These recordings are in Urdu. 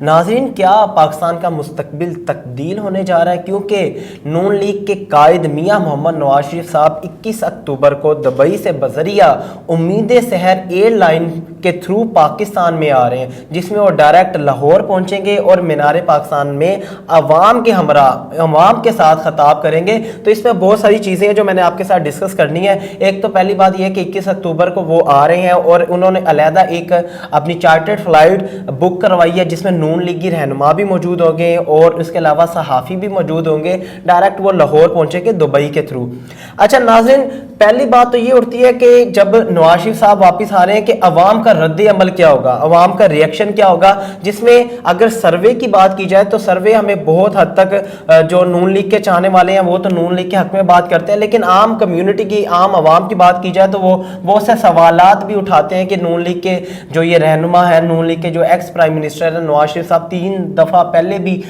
ناظرین، کیا پاکستان کا مستقبل تبدیل ہونے جا رہا ہے؟ کیونکہ نون لیگ کے قائد میاں محمد نواز شریف صاحب 21 اکتوبر کو دبئی سے بذریعہ امید سحر ایئر لائن کے تھرو پاکستان میں آ رہے ہیں، جس میں وہ ڈائریکٹ لاہور پہنچیں گے اور مینار پاکستان میں عوام کے ہمراہ عوام کے ساتھ خطاب کریں گے۔ تو اس میں بہت ساری چیزیں ہیں جو میں نے آپ کے ساتھ ڈسکس کرنی ہے۔ ایک تو پہلی بات یہ کہ 21 اکتوبر کو وہ آ رہے ہیں اور انہوں نے علیحدہ ایک اپنی چارٹرڈ فلائٹ بک کروائی ہے، جس میں نون لیگی رہنما بھی موجود ہوں گے اور اس کے علاوہ صحافی بھی موجود ہوں گے۔ ڈائریکٹ وہ لاہور پہنچے گے دبئی کے تھرو۔ اچھا ناظرین، پہلی بات تو یہ اٹھتی ہے کہ جب نواز شریف صاحب واپس آ رہے ہیں کہ عوام کا رد عمل کیا ہوگا، عوام کا ریئیکشن کیا ہوگا، جس میں اگر سروے کی بات کی جائے تو سروے ہمیں بہت حد تک جو نون لیگ کے چاہنے والے ہیں وہ تو نون لیگ کے حق میں بات کرتے ہیں، لیکن عام کمیونٹی کی، عام عوام کی بات کی جائے تو وہ بہت سے سوالات بھی اٹھاتے ہیں کہ نون لیگ کے جو یہ رہنما ہے، نون لیگ کے جو ایکس پرائم منسٹر ہے نواز شریف صاحب 3 دفعہ پہلے بھی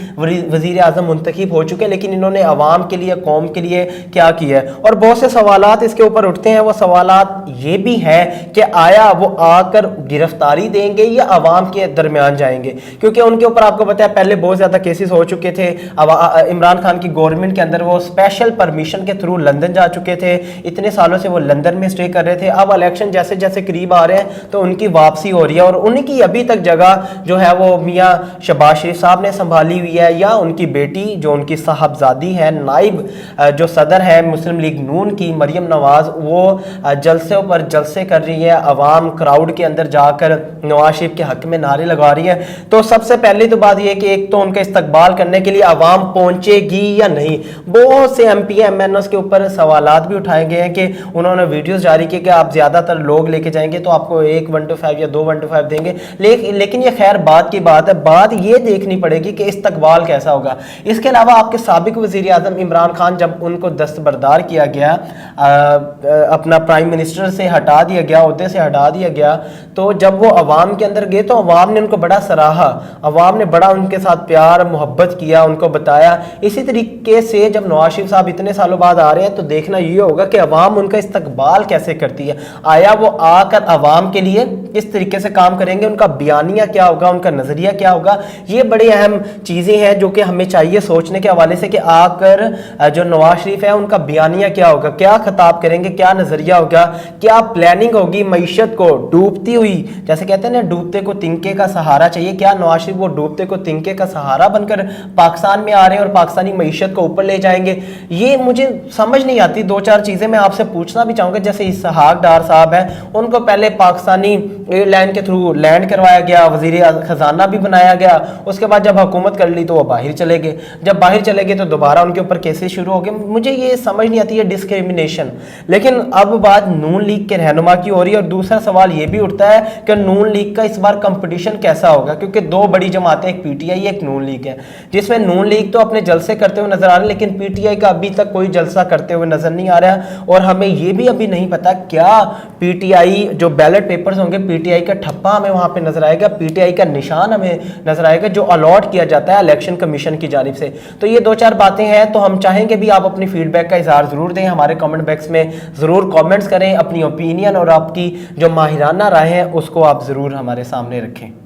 وزیر اعظم منتخب ہو چکے، لیکن انہوں نے عوام کے لیے، قوم کے لیے کیا کیا ہے؟ اور بہت سے سوالات اس کے اوپر اٹھتے ہیں۔ وہ سوالات یہ بھی ہے کہ آیا وہ آ کر گرفتاری دیں گے یا عوام کے درمیان جائیں گے؟ کیونکہ ان کے اوپر آپ کو پتہ ہے پہلے بہت زیادہ کیسز ہو چکے تھے۔ عمران خان کی گورنمنٹ کے اندر وہ اسپیشل پرمیشن کے تھرو لندن جا چکے تھے، اتنے سالوں سے وہ لندن میں اسٹے کر رہے تھے۔ اب الیکشن جیسے جیسے قریب آ رہے ہیں تو ان کی واپسی ہو رہی ہے، اور ان کی ابھی تک جگہ جو ہے وہ میاں شہباز شریف صاحب نے سنبھالی ہوئی ہے، یا ان کی بیٹی جو ان کی صاحبزادی ہے، نائب جو صدر ہے مسلم لیگ نون کی مریم نواز، وہ جلسوں پر جلسے کر رہی ہے، عوام کراؤڈ کے اندر جا کر نواز شریف کے حق میں نعرے لگا رہی ہے۔ تو سب سے پہلی تو بات یہ کہ ایک تو ان کا استقبال کرنے کے لیے عوام پہنچے گی یا نہیں۔ بہت سے M P M N Os کے اوپر سوالات بھی اٹھائے گئے ہیں کہ انہوں نے ویڈیوز جاری کی کہ آپ زیادہ تر لوگ لے کے جائیں گے تو آپ کو 1 1:5 یا 2 1:5 دیں گے، لیکن یہ خیر بات کی بات ہے۔ بات یہ دیکھنی پڑے گی کہ استقبال کیسا ہوگا۔ اس کے علاوہ آپ کے سابق وزیر اعظم عمران خان، جب ان کو دستبردار کیا گیا، اپنا پرائم منسٹر سے ہٹا دیا گیا، عہدے سے ہٹا دیا گیا، تو جب وہ عوام کے اندر گئے تو عوام نے ان کو بڑا سراہا، عوام نے بڑا ان کے ساتھ پیار محبت کیا، ان کو بتایا۔ اسی طریقے سے جب نواز شریف صاحب اتنے سالوں بعد آ رہے ہیں تو دیکھنا یہ ہوگا کہ عوام ان کا استقبال کیسے کرتی ہے۔ آیا وہ آ کر عوام کے لیے کس طریقے سے کام کریں گے، ان کا بیانیہ کیا ہوگا، ان کا نظریہ کیا ہوگا؟ یہ بڑی اہم چیزیں ہیں جو کہ ہمیں چاہیے سوچنے کے حوالے سے کہ آ کر جو نواز شریف ہے ان کا بیانیہ کیا ہوگا، کیا خطاب کریں گے، کیا نظریہ ہوگا، کیا پلاننگ ہوگی معیشت کو ڈوبتی ہوئی، جیسے کہتے ہیں نا ڈوبتے کو تنکے کا سہارا چاہیے، کیا نواز شریف وہ ڈوبتے کو تنکے کا سہارا بن کر پاکستان میں آ رہے ہیں اور پاکستانی معیشت کو اوپر لے جائیں گے؟ یہ مجھے سمجھ نہیں آتی۔ 2-4 چیزیں میں آپ سے پوچھنا بھی چاہوں گا۔ جیسے اسحاق ڈار صاحب ہیں، ان کو پہلے پاکستانی ایئر لائن کے تھرو لینڈ کروایا گیا، وزیر خزانہ بھی بنایا گیا، اس کے بعد جب حکومت کر لی تو وہ باہر چلے گئے، جب باہر چلے گئے تو دوبارہ ان کے اوپر کیسز شروع ہو گئے۔ مجھے یہ سمجھ نہیں آتی ہے ڈسکریمنیشن۔ لیکن اب بات نون لیگ کے رہنما کی ہو رہی ہے، اور دوسرا سوال یہ بھی اٹھتا ہے کہ نون لیگ کا اس بار کمپٹیشن کیسا ہوگا، کیونکہ 2 بڑی جماعتیں، ایک پی ٹی آئی ایک نون لیگ ہے، جس میں نون لیگ تو اپنے جلسے کرتے ہوئے نظر آ رہے ہیں، لیکن پی ٹی آئی کا ابھی تک کوئی جلسہ کرتے ہوئے نظر نہیں آ رہا، اور ہمیں یہ بھی ابھی نہیں پتا کیا پی ٹی آئی جو بیلٹ پیپرز ہوں گے، پی ٹی آئی کا ٹھپا ہمیں وہاں پہ نظر آئے گا، پی ٹی آئی کا نشان ہمیں نظر آئے گا جو الاٹ کیا جاتا ہے الیکشن کمیشن کی جانب سے۔ تو یہ 2-4 باتیں ہیں، تو ہم چاہیں گے بھی آپ اپنی فیڈ بیک کا اظہار ضرور دیں، ہمارے کمنٹ بیکس میں ضرور کامنٹس کریں، اپنی اوپینین اور آپ کی جو ماہرانہ رائے ہیں اس کو آپ ضرور ہمارے سامنے رکھیں۔